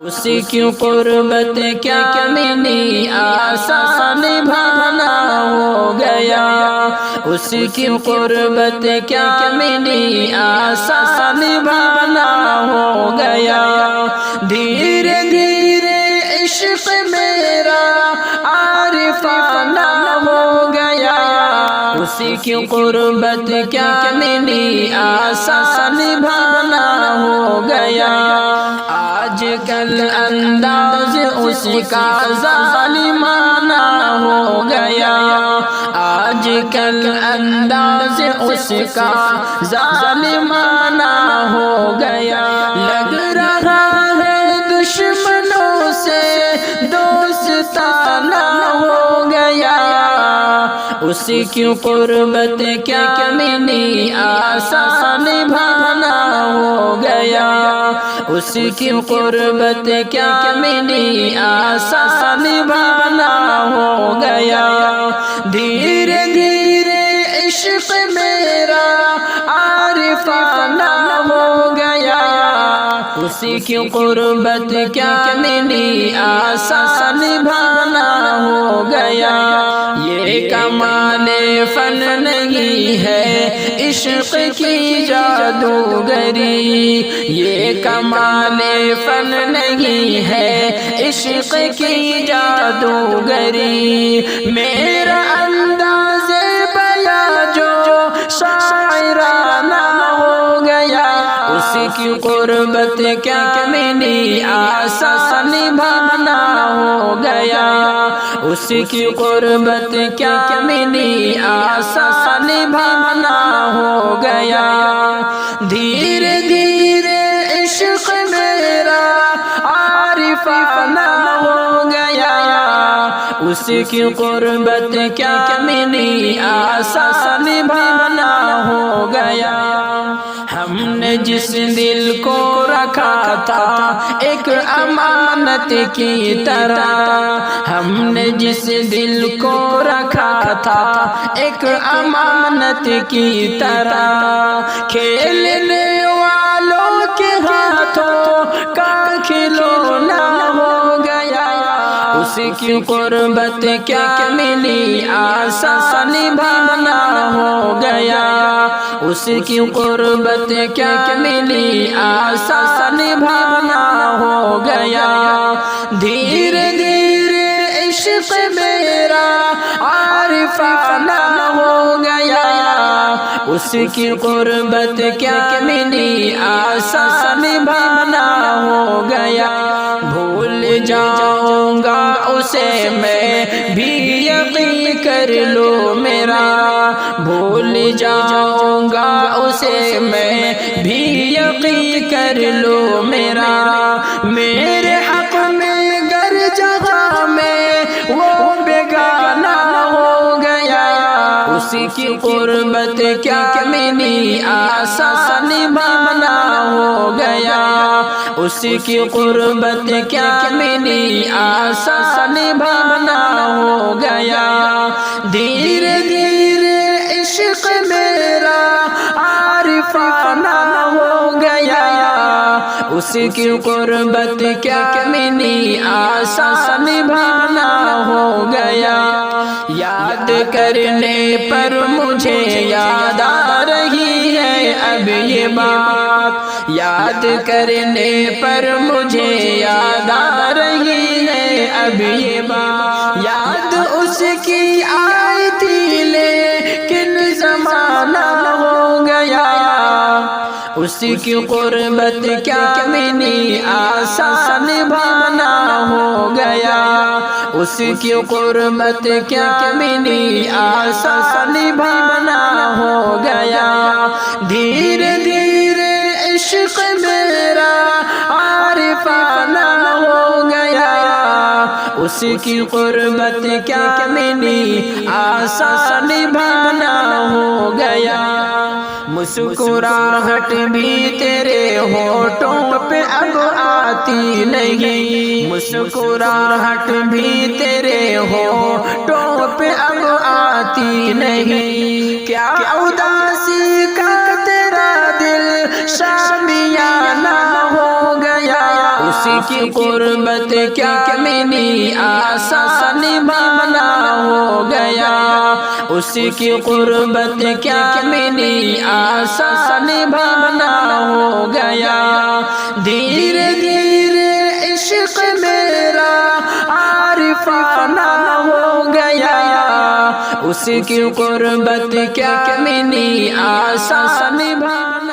اسی کی قربت کیا کمینی آسان نبھانا ہو گیا، اسی کی قربت کیا کمینی آسان نبھانا ہو گیا، دھیرے دھیرے عشق میرا عارفانہ ہو گیا، اسی کی قربت کیا کمینی آسان نبھانا ہو گیا، آج کل انداز اس کا ظالمانہ ہو گیا، آج کل انداز اس کا ظالمانہ ہو گیا، لگ رہا ہے دشمنوں سے دوستانہ ہو گیا، اسی کی قربت کیا کمینی آسان نبھانا ہو گیا، اسی کی قربت کیا کمینی آسان نبھانا ہو گیا، دھیرے دھیرے عشق میرا عارفانہ ہو گیا، اسی کی قربت کیا کمینی آسان نبھانا ہو گیا، یہ کمال فن نہیں ہے عشق کی جادوگری، یہ کمال فن نہیں ہے عشق کی جادوگری، میرا انداز بیاں جو شاعرانہ ہو گیا، اسی کی قربت کیا کمینی آسان نبھانا ہو گیا، اسی کی قربت کیا کمینی آسان نبھانا ہو گیا، دھیرے دھیرے عشق میرا عارفانہ ہو گیا، اسی کی قربت کیا کمینی آسان نبھانا ہو گیا، ہم نے جس دل کو رکھا تھا ایک امانت کی طرح، ہم نے جس دل کو رکھا تھا ایک امانت کی طرح، کھیلنے والوں کے ہاتھوں کا کھلونا ہو گیا، اسی کی قربت کیا کمینی آسان نبھانا ہو گیا، اسی کی قربت کیا کمینی آسان نبھانا ہو گیا، دھیرے دھیرے عشق میرا عارفانہ ہو گیا، اسی کی قربت کیا کمینی آسان نبھانا ہو گیا، بھول جاؤں گا اسے میں بھی یقین کر لو میرا، بھول جاؤں گا اسے میں بھی یقین کر لو میرا، میرے حق میں گر جہاں میں وہ بیگانہ ہو گیا، اسی کی قربت کیا کمینی آسان نبھانا ہو گیا، اسی کی قربت کیا کمینی آسان نبھانا ہو گیا، دھیرے دھیرے عشق میرا عارفانہ ہو گیا، اسی کی قربت کیا کمینی آسان نبھانا ہو گیا، یاد کرنے پر مجھے یاد آ رہی ہے اب یہ بات، یاد کرنے پر مجھے یاد آ رہی ہے اب یہ بات، یاد اس کی آئی تھی لیکن زمانہ ہو گیا، اسی کی قربت کیا کمینی آسان نبھانا ہو گیا، اسی کی قربت کیا کمینی آسان نبھانا ہو گیا، دھیرے دھیرے عشق میرا عارفانہ ہو گیا، اسی کی قربت کیا کمینی آسان نبھانا ہو گیا، مسکراہٹ بھی تیرے ہونٹوں پہ اب آتی نہیں، مسکراہٹ بھی تیرے ہونٹوں پہ اب آتی نہیں، کیا اداسی کا تیرا دل شامیانہ ہو گیا، کی قربت کیا منی آسان نبھانا ہو گیا، اس کی قربت کیا منی آسان نبھانا ہو گیا، دھیرے دھیرے عشق میرا عارفانہ ہو گیا، اس کی قربت کیا منی آسان نبھانا